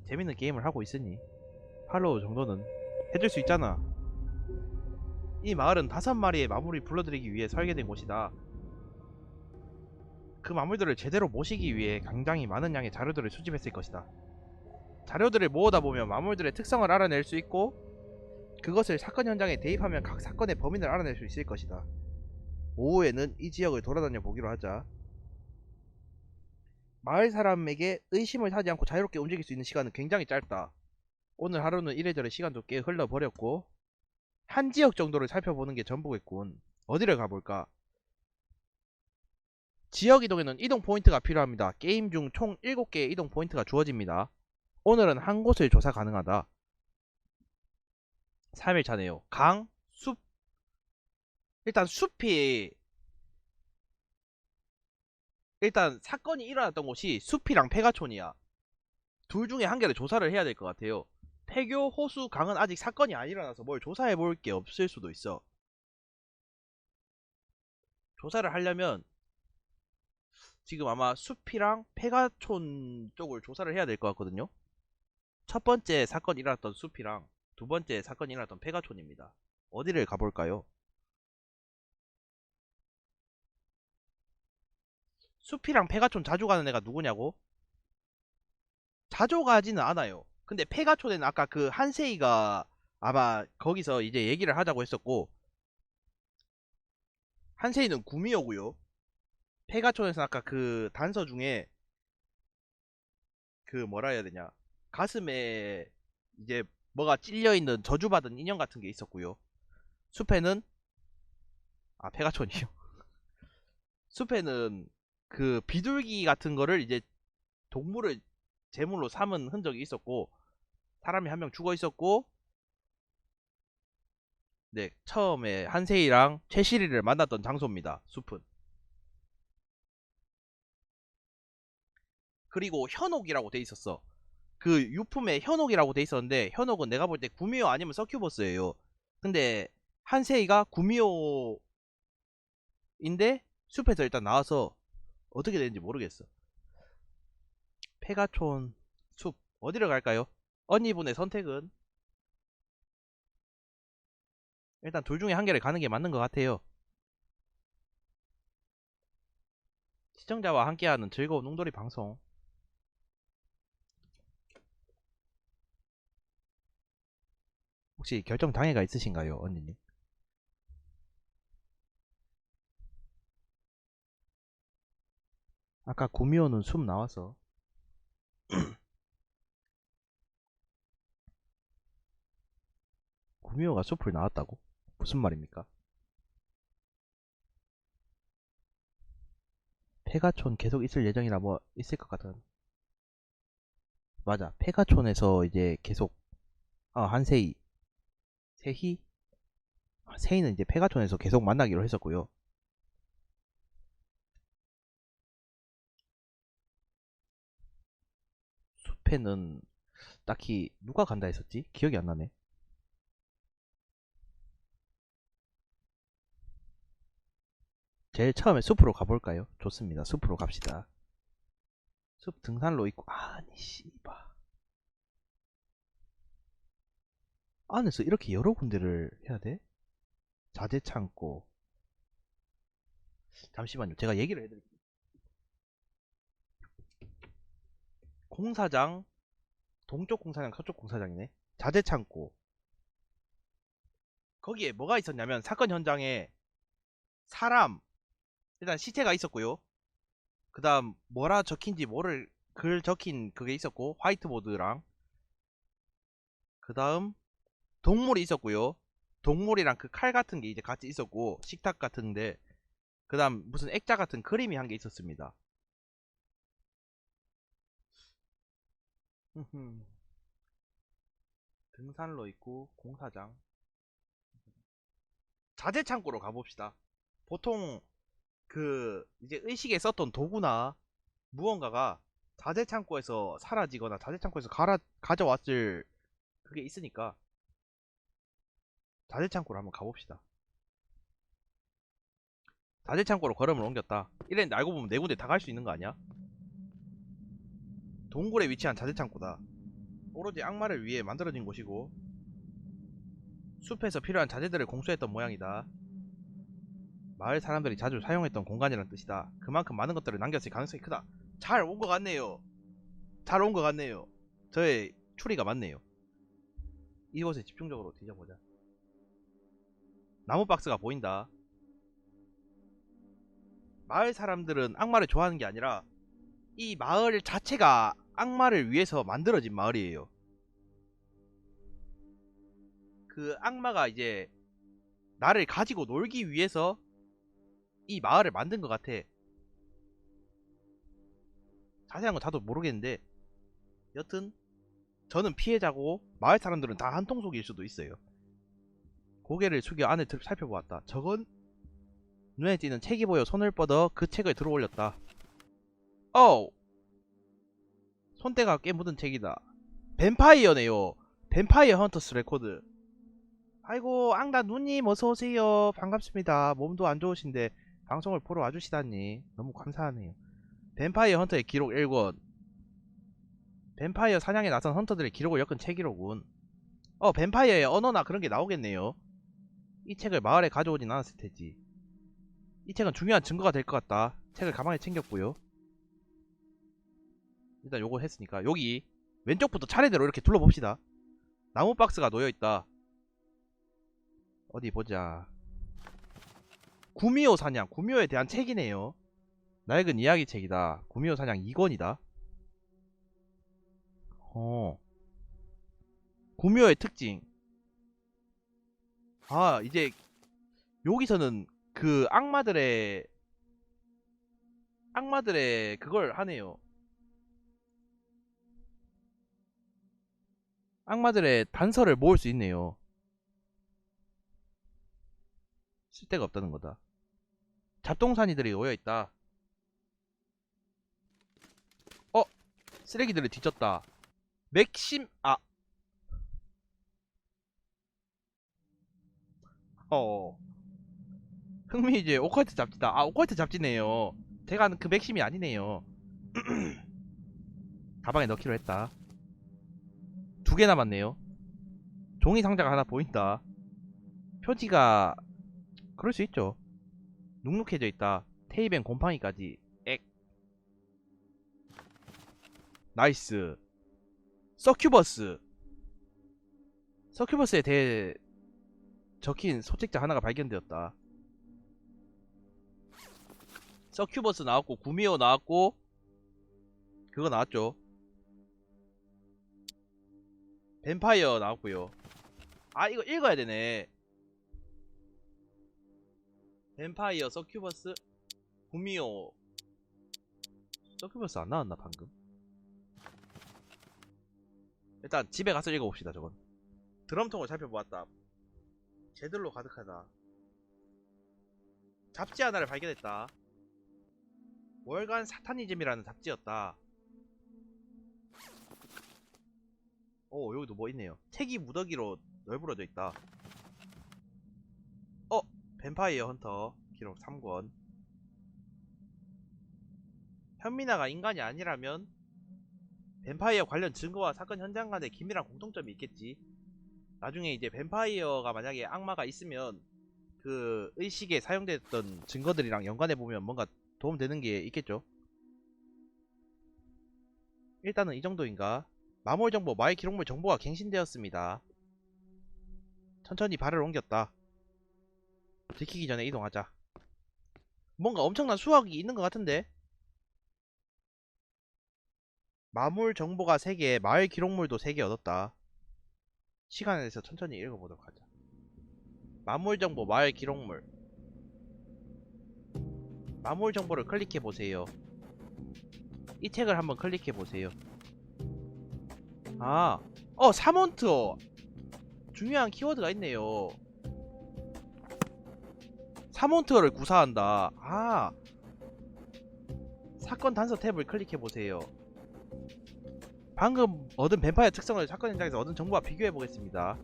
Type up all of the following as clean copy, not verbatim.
재밌는 게임을 하고 있으니 팔로우 정도는 해줄 수 있잖아. 이 마을은 5마리의 마물을 불러들이기 위해 설계된 곳이다. 그 마물들을 제대로 모시기 위해 굉장히 많은 양의 자료들을 수집했을 것이다. 자료들을 모으다 보면 마물들의 특성을 알아낼 수 있고, 그것을 사건 현장에 대입하면 각 사건의 범인을 알아낼 수 있을 것이다. 오후에는 이 지역을 돌아다녀 보기로 하자. 마을 사람에게 의심을 사지 않고 자유롭게 움직일 수 있는 시간은 굉장히 짧다. 오늘 하루는 이래저래 시간도 꽤 흘러버렸고, 한 지역 정도를 살펴보는 게 전부겠군. 어디를 가볼까? 지역 이동에는 이동 포인트가 필요합니다. 게임 중 총 7개의 이동 포인트가 주어집니다. 오늘은 한 곳을 조사 가능하다. 3일차네요. 강, 숲. 일단 숲이, 일단 사건이 일어났던 곳이 숲이랑 폐가촌이야. 둘 중에 한 개를 조사를 해야 될 것 같아요. 폐교, 호수, 강은 아직 사건이 안 일어나서 뭘 조사해 볼 게 없을 수도 있어. 조사를 하려면 지금 아마 숲이랑 폐가촌 쪽을 조사를 해야 될 것 같거든요. 첫 번째 사건이 일어났던 숲이랑 두 번째 사건이 일어났던 폐가촌입니다. 어디를 가볼까요? 숲이랑 폐가촌 자주 가는 애가 누구냐고? 자주 가지는 않아요. 근데 폐가촌에는 아까 그 한세이가 아마 거기서 이제 얘기를 하자고 했었고, 한세이는 구미호고요. 폐가촌에서 아까 그 단서 중에 그 뭐라 해야 되냐, 가슴에 이제 뭐가 찔려있는 저주받은 인형 같은 게 있었고요. 숲에는, 아 폐가촌이요. 숲에는 그 비둘기 같은 거를 이제 동물을 제물로 삼은 흔적이 있었고, 사람이 한 명 죽어 있었고, 네, 처음에 한세이랑 최시리를 만났던 장소입니다. 숲은. 그리고 현옥이라고 돼 있었어. 그 유품에 현옥이라고 돼 있었는데, 현옥은 내가 볼 때 구미호 아니면 서큐버스예요. 근데 한세이가 구미호인데 숲에서 일단 나와서 어떻게 되는지 모르겠어. 폐가촌, 숲, 어디를 갈까요? 언니분의 선택은? 일단 둘 중에 한 개를 가는 게 맞는 것 같아요. 시청자와 함께하는 즐거운 웅돌이 방송. 혹시 결정 장애가 있으신가요, 언니님? 아까 구미호는 숲 나와서. 구미호가 숲을 나왔다고? 무슨 말입니까? 폐가촌 계속 있을 예정이라 뭐 있을 것 같은. 맞아. 폐가촌에서 이제 계속, 한세희, 세희? 세희는 이제 폐가촌에서 계속 만나기로 했었고요. 숲에는 딱히 누가 간다 했었지? 기억이 안 나네. 제일 처음에 숲으로 가볼까요? 좋습니다. 숲으로 갑시다. 숲 등산로 있고, 아니 씨바, 안에서 이렇게 여러 군데를 해야 돼? 자재 창고. 잠시만요. 제가 얘기를 해드릴게요. 공사장, 동쪽 공사장, 서쪽 공사장이네. 자재 창고. 거기에 뭐가 있었냐면 사건 현장에 사람, 일단 시체가 있었고요. 그 다음 뭐라 적힌지 모를 글 적힌 그게 있었고, 화이트보드랑. 그 다음 동물이 있었고요. 동물이랑 그 칼 같은 게 이제 같이 있었고, 식탁 같은데, 그 다음 무슨 액자 같은 그림이 한 게 있었습니다. 등산로 있고 공사장. 자재 창고로 가봅시다. 보통 그 이제 의식에 썼던 도구나 무언가가 자재 창고에서 사라지거나 자재 창고에서 가져왔을 그게 있으니까 자재 창고로 한번 가봅시다. 자재 창고로 걸음을 옮겼다. 이랬는데 알고 보면 4군데 다 갈 수 있는 거 아니야? 동굴에 위치한 자재 창고다. 오로지 악마를 위해 만들어진 곳이고 숲에서 필요한 자재들을 공수했던 모양이다. 마을 사람들이 자주 사용했던 공간이란 뜻이다. 그만큼 많은 것들을 남겼을 가능성이 크다. 잘 온 것 같네요. 잘 온 것 같네요. 저의 추리가 맞네요. 이곳에 집중적으로 뒤져보자. 나무 박스가 보인다. 마을 사람들은 악마를 좋아하는 게 아니라 이 마을 자체가 악마를 위해서 만들어진 마을이에요. 그 악마가 이제 나를 가지고 놀기 위해서 이 마을을 만든 것 같아. 자세한 건 다도 모르겠는데 여튼 저는 피해자고 마을 사람들은 다 한통속일 수도 있어요. 고개를 숙여 안을 살펴보았다. 저건 눈에 띄는 책이 보여 손을 뻗어 그 책을 들어 올렸다. 어우! 손때가 꽤 묻은 책이다. 뱀파이어네요. 뱀파이어 헌터스 레코드. 아이고 앙다 누님 어서오세요. 반갑습니다. 몸도 안 좋으신데 방송을 보러 와주시다니 너무 감사하네요. 뱀파이어 헌터의 기록 1권. 뱀파이어 사냥에 나선 헌터들의 기록을 엮은 책이로군. 뱀파이어의 언어나 그런 게 나오겠네요. 이 책을 마을에 가져오진 않았을 테지. 이 책은 중요한 증거가 될 것 같다. 책을 가방에 챙겼고요. 일단 요거 했으니까 여기 왼쪽부터 차례대로 이렇게 둘러봅시다. 나무 박스가 놓여있다. 어디 보자. 구미호 사냥, 구미호에 대한 책이네요. 낡은 이야기 책이다. 구미호 사냥 2권이다. 구미호의 특징. 아, 이제 여기서는 그 악마들의 그걸 하네요. 악마들의 단서를 모을 수 있네요. 쓸데가 없다는 거다. 잡동사니들이 놓여있다. 쓰레기들을 뒤졌다. 맥심 흥미이제 오컬트 잡지다. 오컬트 잡지네요. 제가 아는 그 맥심이 아니네요. 가방에 넣기로 했다. 2개 남았네요. 종이 상자가 하나 보인다. 표지가 그럴 수 있죠. 눅눅해져 있다. 테이프엔 곰팡이까지. 액. 나이스. 서큐버스에 대해 적힌 소책자 하나가 발견되었다. 서큐버스 나왔고 구미호 나왔고 그거 나왔죠. 뱀파이어 나왔고요. 이거 읽어야 되네. 뱀파이어, 서큐버스, 구미호. 서큐버스 안 나왔나 방금? 일단 집에 가서 읽어봅시다. 저건 드럼통을 살펴보았다. 재들로 가득하다. 잡지 하나를 발견했다. 월간 사타니즘이라는 잡지였다. 여기도 뭐 있네요. 책이 무더기로 널브러져 있다. 뱀파이어 헌터 기록 3권. 현미나가 인간이 아니라면 뱀파이어 관련 증거와 사건 현장 간에 긴밀한 공통점이 있겠지. 나중에 이제 뱀파이어가 만약에 악마가 있으면 그 의식에 사용됐던 증거들이랑 연관해보면 뭔가 도움되는 게 있겠죠. 일단은 이 정도인가. 마물 정보, 마을 기록물 정보가 갱신되었습니다. 천천히 발을 옮겼다. 들키기 전에 이동하자. 뭔가 엄청난 수확이 있는 것 같은데. 마물 정보가 3개, 마을 기록물도 3개 얻었다. 시간에 대해서 천천히 읽어보도록 하자. 마물 정보, 마을 기록물. 마물 정보를 클릭해보세요. 이 책을 한번 클릭해보세요. 사몬트! 중요한 키워드가 있네요. 사몬트어를 구사한다. 사건 단서 탭을 클릭해보세요. 방금 얻은 뱀파이어 특성을 사건 현장에서 얻은 정보와 비교해보겠습니다.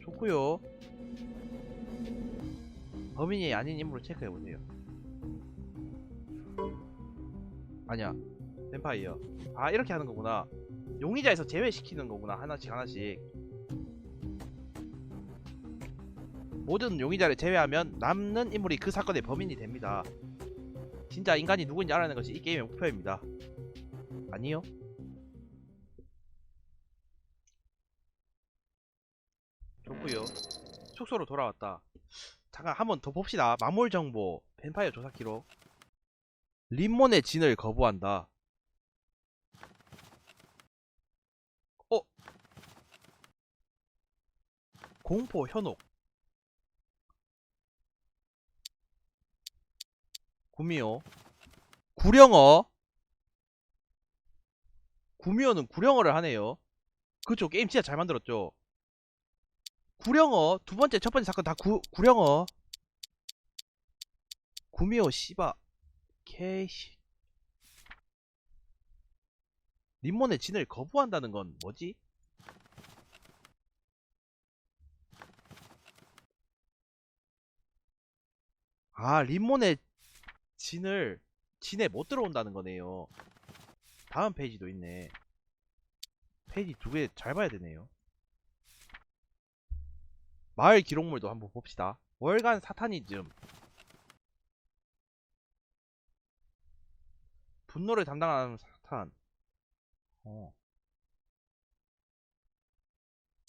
좋구요. 범인이 아닌 인물을 체크해보세요. 아니야, 뱀파이어. 아, 이렇게 하는 거구나. 용의자에서 제외시키는 거구나. 하나씩 하나씩. 모든 용의자를 제외하면 남는 인물이 그 사건의 범인이 됩니다. 진짜 인간이 누구인지 알아내는 것이 이 게임의 목표입니다. 아니요? 좋구요. 숙소로 돌아왔다. 잠깐 한번 더 봅시다. 마물 정보, 뱀파이어 조사 기록. 림몬의 진을 거부한다. 어? 공포 현혹. 구미호. 구령어. 구미호는 구령어를 하네요. 그쵸, 게임 진짜 잘 만들었죠. 구령어. 두 번째, 첫 번째 사건 다 구령어. 구미호 씨바. 개씨. 림몬의 진을 거부한다는 건 뭐지? 아, 림몬의 진에 못 들어온다는 거네요. 다음 페이지도 있네. 페이지 두 개 잘 봐야 되네요. 마을 기록물도 한번 봅시다. 월간 사타니즘. 분노를 담당하는 사탄.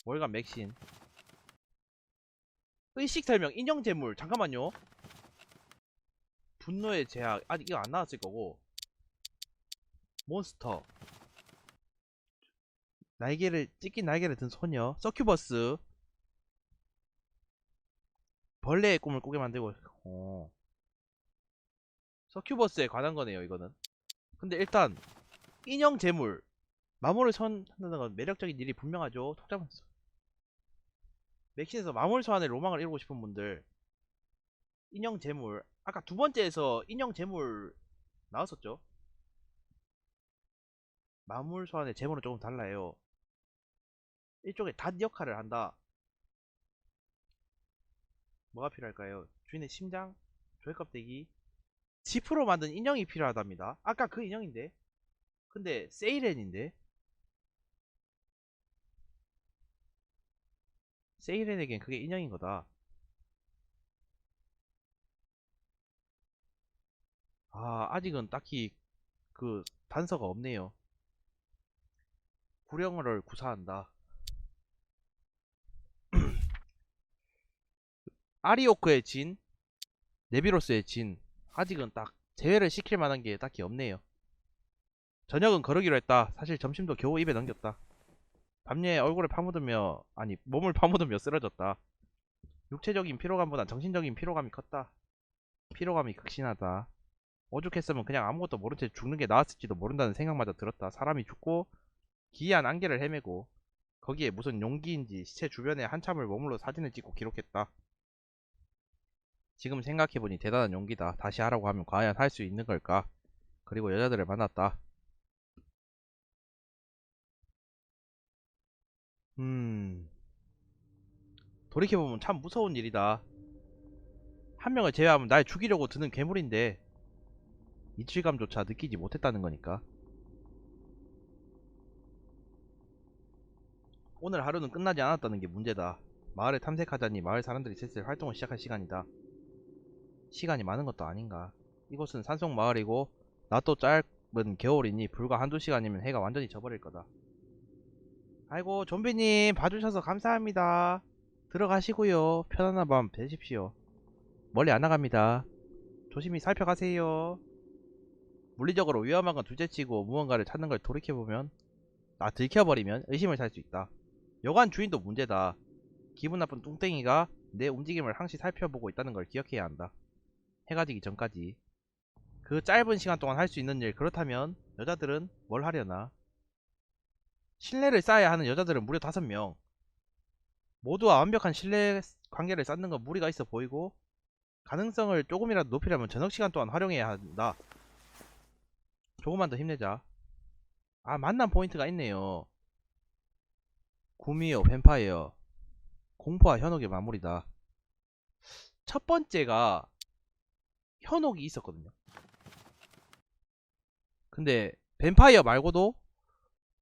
월간 맥신. 의식 설명 인형 재물. 잠깐만요. 분노의 제약. 아직 이거 안 나왔을 거고. 몬스터. 찢긴 날개를 든 소녀. 서큐버스. 벌레의 꿈을 꾸게 만들고. 서큐버스에 관한 거네요, 이거는. 근데 일단 인형 재물. 마모를 선한다는 건 매력적인 일이 분명하죠. 톡잡았어. 맥신에서 마물 소환의 로망을 이루고 싶은 분들. 인형 재물. 아까 두 번째에서 인형 재물 나왔었죠. 마물 소환의 재물은 조금 달라요. 일종의 닷 역할을 한다. 뭐가 필요할까요? 주인의 심장, 조개껍데기, 지프로 만든 인형이 필요하답니다. 아까 그 인형인데. 근데 세이렌인데. 세이렌에겐 그게 인형인 거다. 아, 아직은 딱히 그 단서가 없네요. 구령어를 구사한다. 아리오크의 진, 네비로스의 진. 아직은 딱 제외를 시킬 만한 게 딱히 없네요. 저녁은 거르기로 했다. 사실 점심도 겨우 입에 넘겼다. 밤에 얼굴에 파묻으며, 아니 몸을 파묻으며 쓰러졌다. 육체적인 피로감보단 정신적인 피로감이 컸다. 피로감이 극심하다. 오죽했으면 그냥 아무것도 모른 채 죽는 게 나았을지도 모른다는 생각마저 들었다. 사람이 죽고 기이한 안개를 헤매고 거기에 무슨 용기인지 시체 주변에 한참을 머물러 사진을 찍고 기록했다. 지금 생각해보니 대단한 용기다. 다시 하라고 하면 과연 할 수 있는 걸까? 그리고 여자들을 만났다. 돌이켜보면 참 무서운 일이다. 한 명을 제외하면 날 죽이려고 드는 괴물인데 이질감조차 느끼지 못했다는 거니까. 오늘 하루는 끝나지 않았다는 게 문제다. 마을을 탐색하자니 마을 사람들이 슬슬 활동을 시작할 시간이다. 시간이 많은 것도 아닌가. 이곳은 산속 마을이고 낮도 짧은 겨울이니 불과 한두 시간이면 해가 완전히 져버릴 거다. 아이고, 좀비님 봐주셔서 감사합니다. 들어가시고요. 편안한 밤 되십시오. 멀리 안 나갑니다. 조심히 살펴가세요. 물리적으로 위험한 건 둘째치고 무언가를 찾는 걸 돌이켜보면, 들켜버리면 의심을 살 수 있다. 여관 주인도 문제다. 기분 나쁜 뚱땡이가 내 움직임을 항시 살펴보고 있다는 걸 기억해야 한다. 해가 지기 전까지. 그 짧은 시간 동안 할 수 있는 일. 그렇다면 여자들은 뭘 하려나? 신뢰를 쌓아야 하는 여자들은 무려 5명. 모두와 완벽한 신뢰 관계를 쌓는 건 무리가 있어 보이고 가능성을 조금이라도 높이려면 저녁 시간 동안 활용해야 한다. 조금만 더 힘내자. 아, 만남 포인트가 있네요. 구미호, 뱀파이어, 공포와 현혹의 마무리다. 첫 번째가 현혹이 있었거든요. 근데 뱀파이어 말고도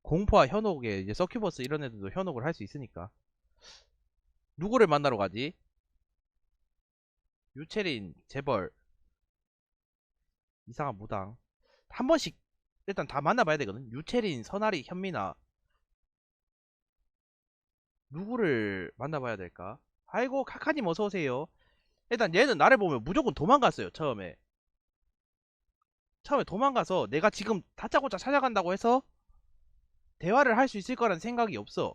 공포와 현혹에 이제 서큐버스 이런 애들도 현혹을 할 수 있으니까 누구를 만나러 가지? 유체린, 재벌, 이상한 무당 한 번씩 일단 다 만나봐야 되거든. 유체린, 선아리, 현미나 누구를 만나봐야 될까? 아이고 카카님 어서오세요. 일단 얘는 나를 보면 무조건 도망갔어요. 처음에 도망가서 내가 지금 다짜고짜 찾아간다고 해서 대화를 할 수 있을 거란 생각이 없어.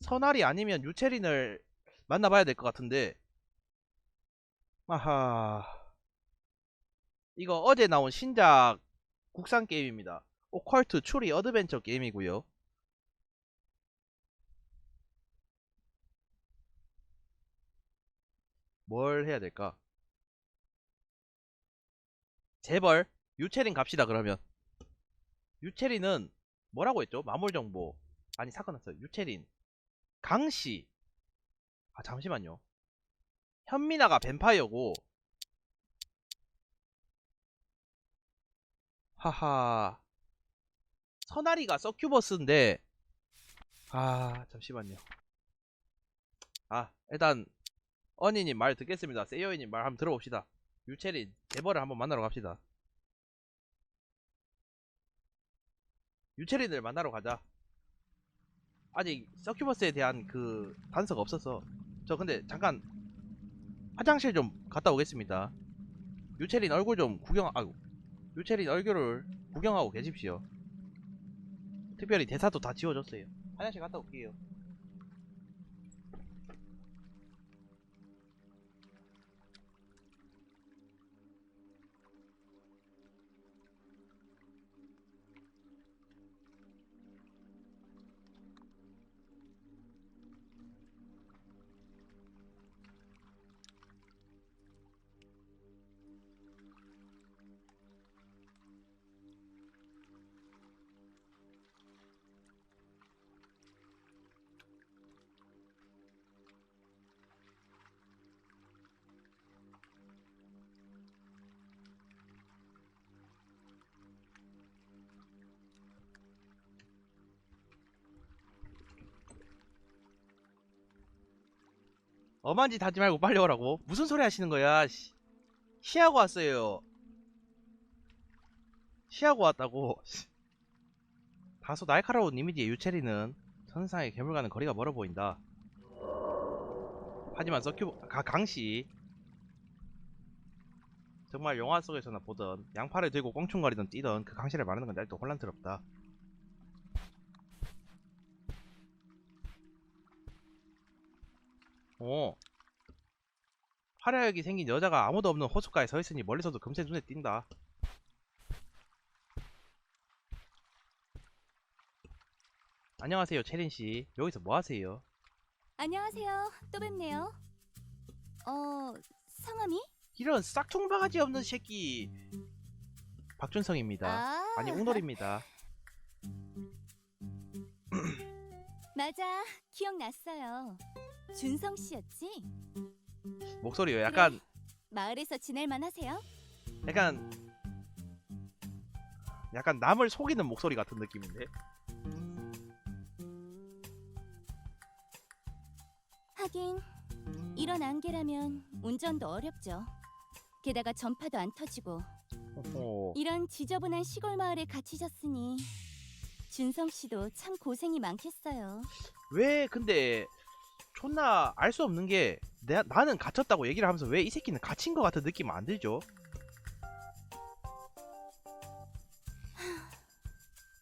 선아리 아니면 유체린을 만나봐야 될 것 같은데. 아하, 이거 어제 나온 신작 국산 게임입니다. 오컬트 추리 어드벤처 게임이고요. 뭘 해야 될까? 재벌 유체린 갑시다. 그러면 유체린은 뭐라고 했죠? 마물 정보. 아니 사건 났어요. 유체린 강씨. 아 잠시만요. 현미나가 뱀파이어고. 하하, 선아리가 서큐버스인데. 아 잠시만요. 아 일단 어니님 말 듣겠습니다. 세이어이님 말 한번 들어봅시다. 유체린 재벌을 한번 만나러 갑시다. 유체린을 만나러 가자. 아직 서큐버스에 대한 그 단서가 없어서. 저 근데 잠깐 화장실 좀 갔다 오겠습니다. 유체린 얼굴 좀 아이고, 유체린 얼굴을 구경하고 계십시오. 특별히 대사도 다 지워졌어요. 화장실 갔다 올게요. 엄한 짓 하지 말고 빨리 오라고. 무슨 소리 하시는 거야? 시하고 왔어요. 시하고 왔다고. 다소 날카로운 이미지의 유체리는 천상의 괴물과는 거리가 멀어 보인다. 하지만 강씨 정말 영화 속에서나 보던 양팔을 들고 껑충거리던 뛰던 그 강씨를 말하는 건 아직도 혼란스럽다. 어, 화려하게 생긴 여자가 아무도 없는 호숫가에 서 있으니 멀리서도 금세 눈에 띈다. 안녕하세요, 체린씨. 여기서 뭐 하세요? 안녕하세요. 또 뵙네요. 성함이? 이런 싹퉁바가지 없는 새끼. 박준성입니다. 아, 아니, 웅놀입니다. 맞아. 기억났어요. 준성 씨였지? 목소리요. 그래. 마을에서 지낼만 하세요? 약간, 약간 남을 속이는 목소리 같은 느낌인데. 하긴, 이런 안개라면 운전도 어렵죠. 게다가 전파도 안 터지고. 어, 이런 지저분한 시골 마을에 갇히셨으니 준성 씨도 참 고생이 많겠어요. 왜 근데 존나 알 수 없는 게 나는 갇혔다고 얘기를 하면서 왜 이 새끼는 갇힌 것 같은 느낌 안 들죠?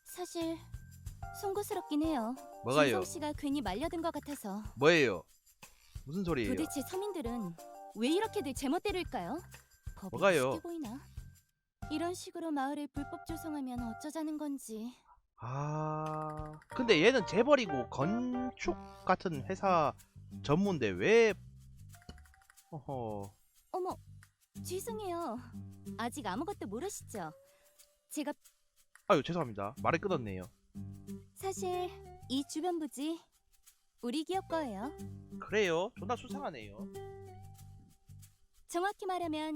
사실 송구스럽긴 해요. 뭐가요? 준성 씨가 괜히 말려든 것 같아서. 뭐예요? 무슨 소리예요? 도대체 서민들은 왜 이렇게들 제멋대로일까요? 겁이 뭐가요? 쉽게 보이나? 이런 식으로 마을을 불법 조성하면 어쩌자는 건지. 아, 근데 얘는 재벌이고 건축 같은 회사 전무인데 왜? 어허. 어머, 죄송해요. 아직 아무것도 모르시죠? 제가 아유 죄송합니다. 말을 끊었네요. 사실 이 주변 부지 우리 기업 거예요. 그래요? 존나 수상하네요. 정확히 말하면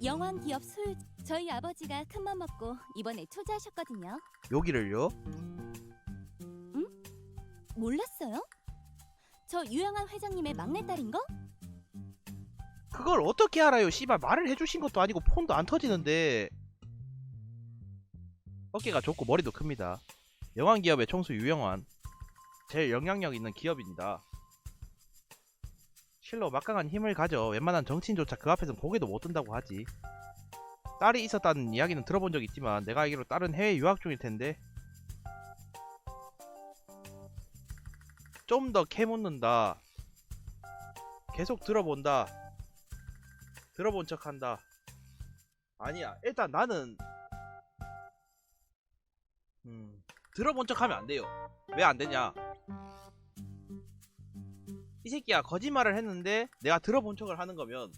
영환 기업 소유. 저희 아버지가 큰맘 먹고 이번에 투자하셨거든요. 여기를요? 몰랐어요? 저 유영한 회장님의 막내딸인 거? 그걸 어떻게 알아요? 씨발 말을 해주신 것도 아니고 폰도 안 터지는데. 어깨가 좁고 머리도 큽니다. 영환기업의 총수 유영환. 제일 영향력 있는 기업입니다. 실로 막강한 힘을 가져 웬만한 정치인조차 그 앞에선 고개도 못 든다고 하지. 딸이 있었다는 이야기는 들어본 적 있지만 내가 알기로 딸은 해외 유학 중일 텐데. 좀 더 캐묻는다. 계속 들어본다. 들어본 척한다. 아니야. 일단 나는 들어본 척하면 안 돼요. 왜 안 되냐? 이 새끼야 거짓말을 했는데 내가 들어본 척을 하는 거면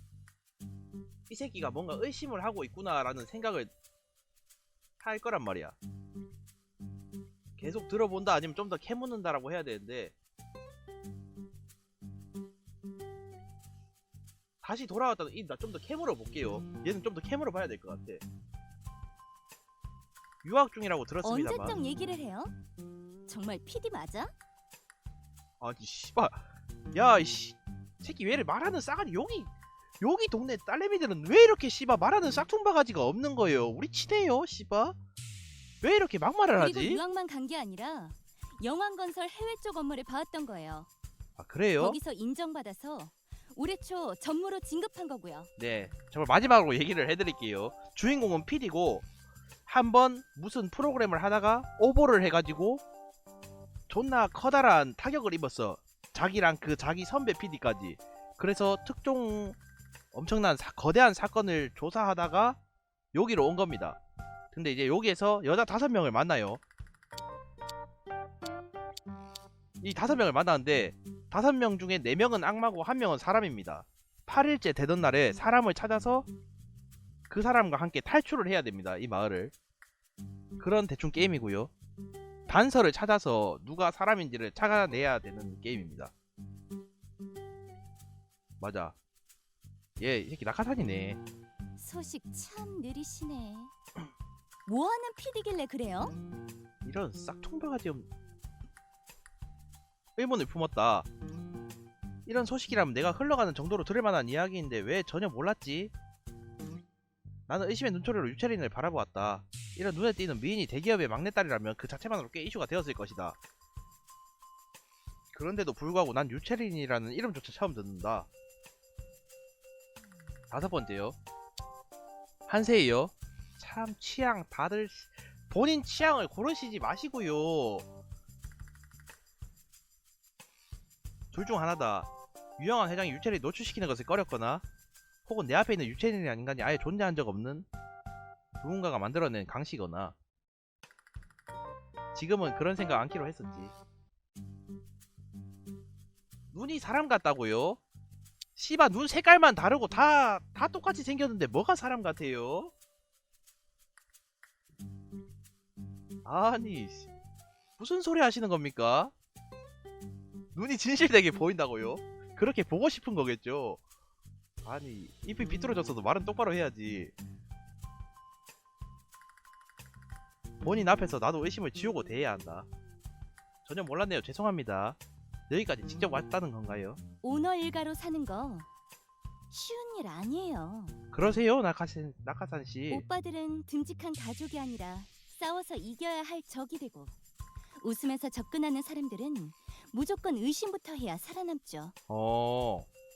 이 새끼가 뭔가 의심을 하고 있구나라는 생각을 할 거란 말이야. 계속 들어본다 아니면 좀 더 캐묻는다라고 해야 되는데 다시 돌아왔다는 나 좀 더 캐물어 볼게요. 얘는 좀 더 캐물어 봐야 될 것 같아. 유학 중이라고 들었습니다만. 언제적 얘기를 해요? 정말 PD 맞아? 아니 씨발 야 이씨 새끼 왜 이래 말하는 싸가지 여기 동네 딸내미들은 왜 이렇게 씨발 말하는 싹퉁바가지가 없는 거예요. 우리 친해요 씨발 왜 이렇게 막말을 그리고 하지? 유학만 간 게 아니라 영환건설 해외 쪽 업무를 봐왔던 거예요. 아 그래요? 거기서 인정받아서 올해 초 전무로 진급한 거고요. 네 정말 마지막으로 얘기를 해드릴게요. 주인공은 PD고 한번 무슨 프로그램을 하다가 오보를 해가지고 존나 커다란 타격을 입었어. 자기랑 그 자기 선배 PD까지. 그래서 특종 엄청난 거대한 사건을 조사하다가 여기로 온 겁니다. 근데 이제 여기에서 여자 5명을 만나요. 이 5명을 만나는데 5명 중에 4명은 악마고 1명은 사람입니다. 8일째 되던 날에 사람을 찾아서 그 사람과 함께 탈출을 해야 됩니다. 이 마을을. 그런 대충 게임이고요. 단서를 찾아서 누가 사람인지를 찾아내야 되는 게임입니다. 맞아. 얘 이 새끼 낙하산이네. 소식 참 느리시네. 뭐하는 PD길래 그래요? 이런 싹퉁바가지 없는 의문을 품었다. 이런 소식이라면 내가 흘러가는 정도로 들을 만한 이야기인데 왜 전혀 몰랐지? 나는 의심의 눈초리로 유채린을 바라보았다. 이런 눈에 띄는 미인이 대기업의 막내딸이라면 그 자체만으로 꽤 이슈가 되었을 것이다. 그런데도 불구하고 난 유채린이라는 이름조차 처음 듣는다. 5번째요. 한세희요. 참 취향 다들 본인 취향을 고르시지 마시고요. 둘 중 하나다. 유영한 회장이 유채린을 노출시키는 것을 꺼렸거나 혹은 내 앞에 있는 유채린이라는 인간이 아예 존재한 적 없는 누군가가 만들어낸 강시거나 지금은 그런 생각 않기로 했었지. 눈이 사람 같다고요? 씨바 눈 색깔만 다르고 다 똑같이 생겼는데 뭐가 사람 같아요? 아니 무슨 소리 하시는 겁니까? 눈이 진실되게 보인다고요? 그렇게 보고 싶은 거겠죠? 아니 잎이 비뚤어졌어도 말은 똑바로 해야지. 본인 앞에서 나도 의심을 지우고 대해야 한다. 전혀 몰랐네요. 죄송합니다. 여기까지 직접 왔다는 건가요? 오너 일가로 사는 거 쉬운 일 아니에요. 그러세요 낙하산씨. 오빠들은 듬직한 가족이 아니라 싸워서 이겨야 할 적이 되고 웃으면서 접근하는 사람들은 무조건 의심부터 해야 살아남죠.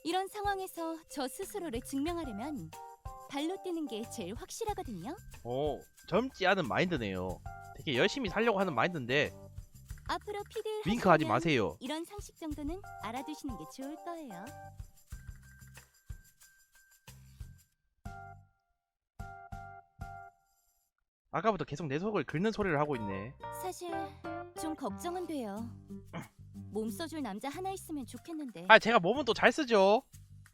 이런 상황에서 저 스스로를 증명하려면 발로 뛰는 게 제일 확실하거든요. 젊지 않은 마인드네요. 되게 열심히 살려고 하는 마인드인데 앞으로 PD를 윙크하지 마세요. 이런 상식 정도는 알아두시는 게 좋을 거예요. 아까부터 계속 내 속을 긁는 소리를 하고 있네. 사실 좀 걱정은 돼요. 몸 써줄 남자 하나 있으면 좋겠는데. 아 제가 몸은 또 잘 쓰죠.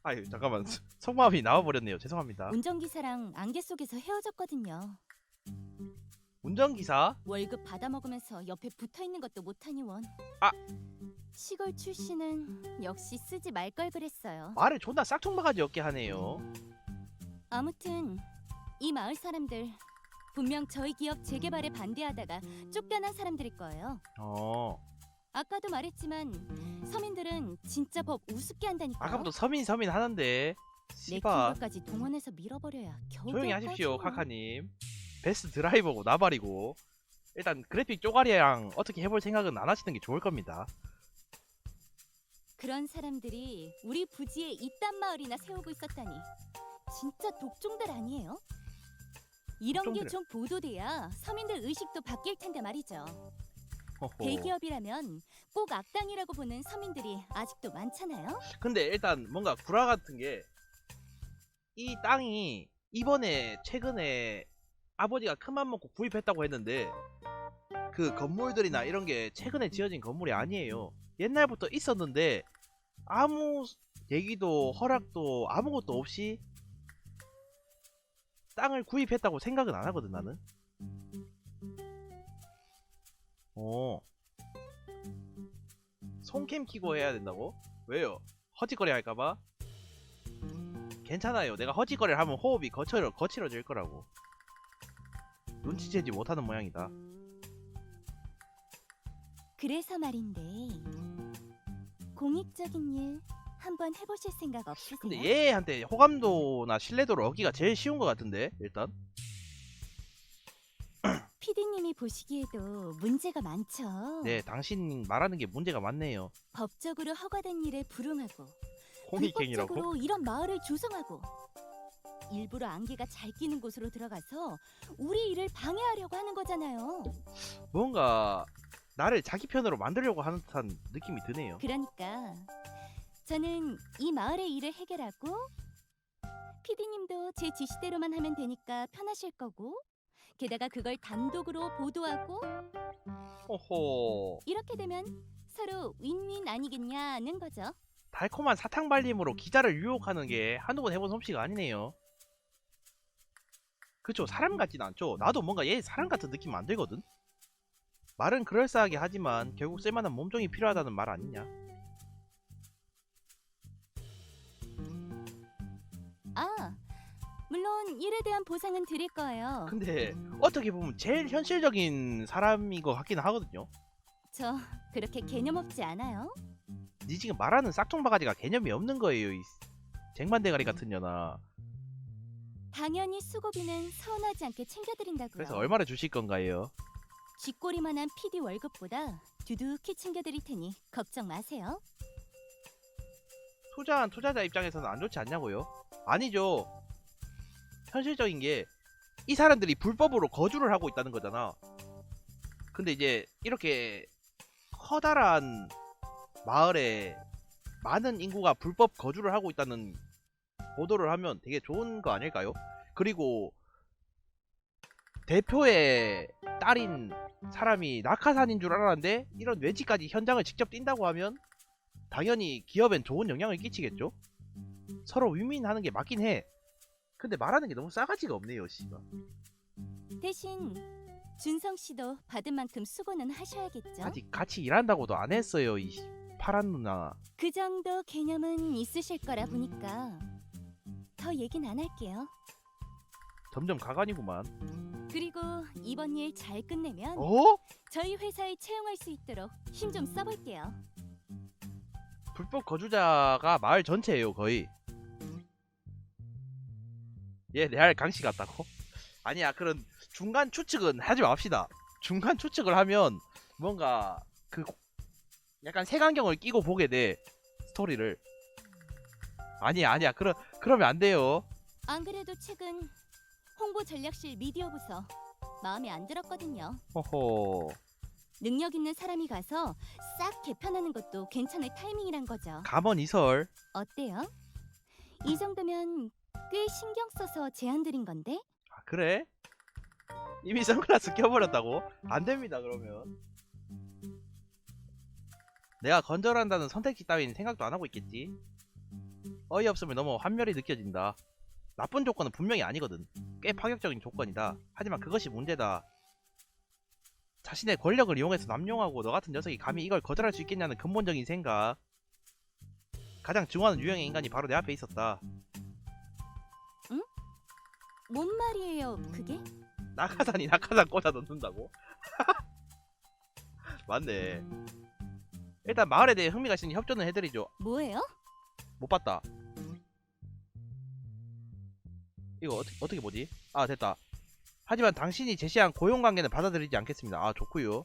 아유 잠깐만 속마음이 나와버렸네요. 죄송합니다. 운전기사랑 안개 속에서 헤어졌거든요. 운전기사? 월급 받아먹으면서 옆에 붙어있는 것도 못하니 원. 아! 시골 출신은 역시 쓰지 말 걸 그랬어요. 말을 존나 싹퉁바가지 없게 하네요. 아무튼 이 마을 사람들 분명 저희 기업 재개발에 반대하다가 쫓겨난 사람들일 거예요. 아까도 말했지만 서민들은 진짜 법 우습게 한다니까요. 아까부터 서민 하는데. 내 씨바. 친구까지 동원해서 밀어버려야 겨우 조용히 하십시오, 빠지나. 카카님. 베스트 드라이버고 나발이고. 일단 그래픽 쪼가리랑 어떻게 해볼 생각은 안 하시는 게 좋을 겁니다. 그런 사람들이 우리 부지에 이딴 마을이나 세우고 있었다니 진짜 독종들 아니에요? 이런 게 독종들. 좀 보도돼야 서민들 의식도 바뀔 텐데 말이죠. 허허. 대기업이라면 꼭 악당이라고 보는 서민들이 아직도 많잖아요. 근데 일단 뭔가 구라 같은 게 이 땅이 이번에 최근에 아버지가 큰맘 먹고 구입했다고 했는데 그 건물들이나 이런 게 최근에 지어진 건물이 아니에요. 옛날부터 있었는데 아무 얘기도 허락도 아무것도 없이 땅을 구입했다고 생각은 안 하거든 나는. 손캠 키고 해야 된다고? 왜요? 허짓거리 할까봐? 괜찮아요. 내가 허짓거리를 하면 호흡이 거칠어질 거라고. 눈치채지 못하는 모양이다. 그래서 말인데 공익적인 일 한번 해보실 생각 없으세요? 근데 얘한테 호감도나 신뢰도를 얻기가 제일 쉬운 것 같은데 일단. PD님이 보시기에도 문제가 많죠. 네, 당신 말하는 게 문제가 많네요. 법적으로 허가된 일에 불응하고 홍익행이라고? 불법적으로 이런 마을을 조성하고 일부러 안개가 잘 끼는 곳으로 들어가서 우리 일을 방해하려고 하는 거잖아요. 뭔가 나를 자기 편으로 만들려고 하는 듯한 느낌이 드네요. 그러니까 저는 이 마을의 일을 해결하고 PD님도 제 지시대로만 하면 되니까 편하실 거고 게다가 그걸 단독으로 보도하고 호호. 이렇게 되면 서로 윈윈 아니겠냐는 거죠. 달콤한 사탕 발림으로 기자를 유혹하는 게 한두 번 해본 솜씨가 아니네요. 그쵸, 사람 같진 않죠. 나도 뭔가 얘 사람 같은 느낌 안 들거든. 말은 그럴싸하게 하지만 결국 쓸만한 몸종이 필요하다는 말 아니냐. 아, 물론 일에 대한 보상은 드릴 거예요. 근데 어떻게 보면 제일 현실적인 사람인 것 같긴 하거든요. 저 그렇게 개념 없지 않아요? 니 지금 말하는 싹퉁바가지가 개념이 없는 거예요, 이 쟁반대가리 같은 년아. 당연히 수고비는 서운하지 않게 챙겨드린다고요. 그래서 얼마나 주실 건가요? 쥐꼬리만한 PD 월급보다 두둑히 챙겨드릴 테니 걱정 마세요. 투자한 투자자 입장에서는 안 좋지 않냐고요? 아니죠. 현실적인 게 이 사람들이 불법으로 거주를 하고 있다는 거잖아. 근데 이제 이렇게 커다란 마을에 많은 인구가 불법 거주를 하고 있다는 보도를 하면 되게 좋은 거 아닐까요? 그리고 대표의 딸인 사람이 낙하산인 줄 알았는데 이런 외지까지 현장을 직접 뛴다고 하면 당연히 기업엔 좋은 영향을 끼치겠죠? 서로 윈윈하는 게 맞긴 해. 근데 말하는 게 너무 싸가지가 없네요, 씨발. 대신 준성 씨도 받은 만큼 수고는 하셔야겠죠? 아직 같이 일한다고도 안 했어요, 이 파란 누나. 그 정도 개념은 있으실 거라 보니까 더 얘긴 안 할게요. 점점 가관이구만. 그리고 이번 일 잘 끝내면 어? 저희 회사에 채용할 수 있도록 힘 좀 써볼게요. 불법 거주자가 마을 전체예요, 거의. 얘 레알 강씨 같다고? 아니야, 그런 중간 추측은 하지 맙시다. 중간 추측을 하면 뭔가 그 약간 색안경을 끼고 보게 돼, 스토리를. 아니야, 그러면 안 돼요. 안 그래도 최근 홍보 전략실 미디어 부서 마음에 안 들었거든요. 호호. 능력 있는 사람이 가서 싹 개편하는 것도 괜찮을 타이밍이란 거죠. 감언이설. 어때요? 이 정도면 꽤 신경 써서 제안 드린 건데? 아, 그래? 이미 선글라스 껴버렸다고? 안 됩니다, 그러면. 내가 건절한다는 선택지 따윈 생각도 안 하고 있겠지? 어이없음을 너무 환멸이 느껴진다. 나쁜 조건은 분명히 아니거든. 꽤 파격적인 조건이다. 하지만 그것이 문제다. 자신의 권력을 이용해서 남용하고 너 같은 녀석이 감히 이걸 거절할 수 있겠냐는 근본적인 생각. 가장 증오하는 유형의 인간이 바로 내 앞에 있었다. 응? 뭔 말이에요, 그게? 낙하산이 낙하산 꽂아 넣는다고? 맞네. 일단 마을에 대해 흥미가 있으니 협조는 해드리죠. 뭐예요? 못 봤다. 이거 어떻게 보지? 아, 됐다. 하지만 당신이 제시한 고용관계는 받아들이지 않겠습니다. 아, 좋구요.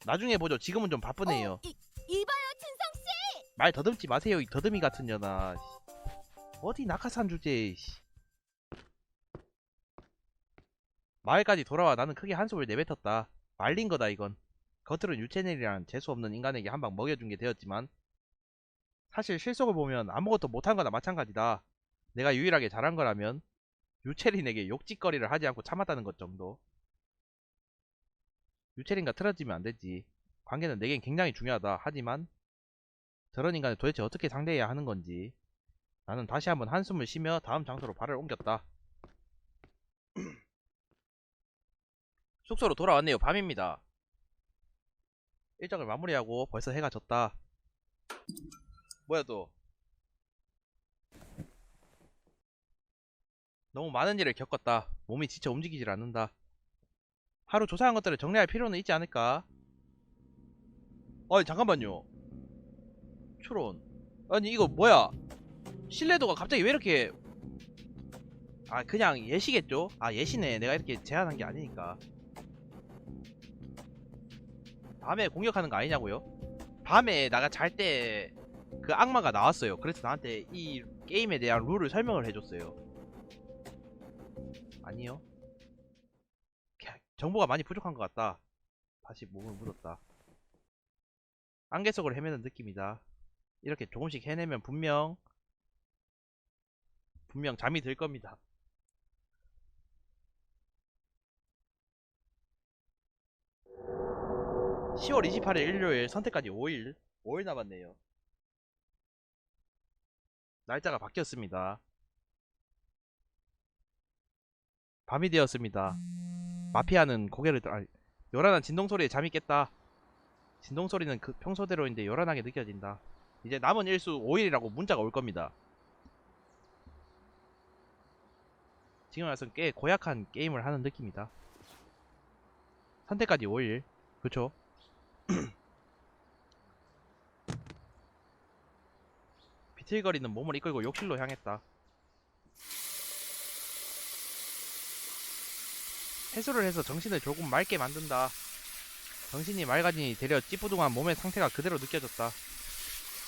나중에 보죠. 지금은 좀 바쁘네요. 이봐요, 진성 씨. 말 더듬지 마세요, 이 더듬이 같은 년아. 어디 낙하산 주제에. 마을까지 돌아와 나는 크게 한숨을 내뱉었다. 말린 거다 이건. 겉으론 유채넬이란 재수없는 인간에게 한 방 먹여준 게 되었지만 사실 실속을 보면 아무것도 못한 거나 마찬가지다. 내가 유일하게 잘한 거라면 유채린에게 욕짓거리를 하지 않고 참았다는 것 정도. 유채린과 틀어지면 안 되지. 관계는 내겐 굉장히 중요하다. 하지만 저런 인간을 도대체 어떻게 상대해야 하는 건지. 나는 다시 한번 한숨을 쉬며 다음 장소로 발을 옮겼다. 숙소로 돌아왔네요. 밤입니다. 일정을 마무리하고 벌써 해가 졌다. 뭐야 또. 너무 많은 일을 겪었다. 몸이 지쳐 움직이질 않는다. 하루 조사한 것들을 정리할 필요는 있지 않을까? 아니 잠깐만요. 추론. 아니 이거 뭐야? 신뢰도가 갑자기 왜 이렇게. 아 그냥 예시겠죠? 아 예시네. 내가 이렇게 제안한 게 아니니까. 밤에 공격하는 거 아니냐고요? 밤에 나가 잘 때 그 악마가 나왔어요. 그래서 나한테 이 게임에 대한 룰을 설명을 해줬어요. 아니요. 정보가 많이 부족한 것 같다. 다시 몸을 묻었다. 안개 속을 헤매는 느낌이다. 이렇게 조금씩 해내면 분명 잠이 들 겁니다. (10월 28일) 일요일. 선택까지 5일 남았네요. 날짜가 바뀌었습니다. 밤이 되었습니다. 마피아는 고개를 요란한 진동소리에 잠이 깼다. 진동소리는 그 평소대로인데 요란하게 느껴진다. 이제 남은 일수 5일이라고 문자가 올 겁니다. 지금 와서는 꽤 고약한 게임을 하는 느낌이다. 선택까지 5일. 그쵸? 비틀거리는 몸을 이끌고 욕실로 향했다. 해수를 해서 정신을 조금 맑게 만든다. 정신이 맑아지니 되려 찌뿌둥한 몸의 상태가 그대로 느껴졌다.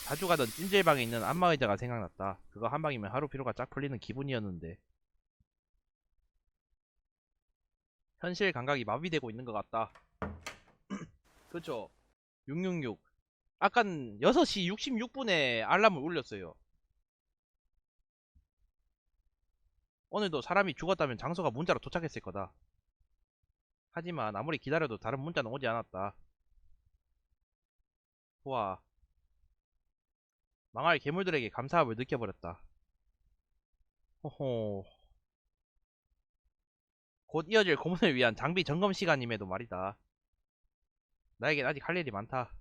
자주 가던 찜질방에 있는 안마의자가 생각났다. 그거 한 방이면 하루 피로가 쫙 풀리는 기분이었는데 현실 감각이 마비되고 있는 것 같다. 그쵸? 666. 아깐 6시 66분에 알람을 울렸어요. 오늘도 사람이 죽었다면 장소가 문자로 도착했을 거다. 하지만 아무리 기다려도 다른 문자는 오지 않았다. 후아. 망할 괴물들에게 감사함을 느껴버렸다. 호호. 곧 이어질 고문을 위한 장비 점검 시간임에도 말이다. 나에겐 아직 할 일이 많다.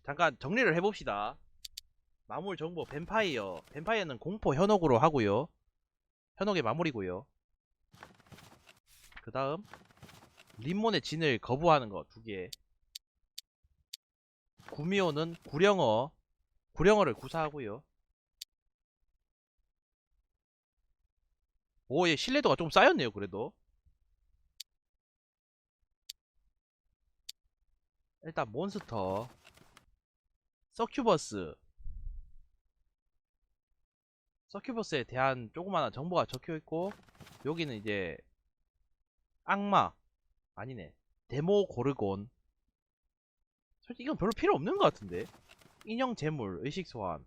잠깐 정리를 해봅시다. 마물 정보 뱀파이어. 뱀파이어는 공포 현혹으로 하고요. 현혹의 마무리고요. 그 다음 림몬의 진을 거부하는 거 2개. 구미호는 구령어를 구사하고요. 오, 얘 신뢰도가 좀 쌓였네요. 그래도 일단 몬스터 서큐버스에 대한 조그마한 정보가 적혀있고, 여기는 이제 악마 아니네, 데모고르곤. 솔직히 이건 별로 필요 없는 것 같은데. 인형 재물, 의식 소환.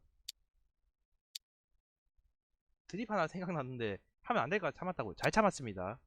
드립 하나 생각났는데 하면 안 될까 참았다고. 잘 참았습니다.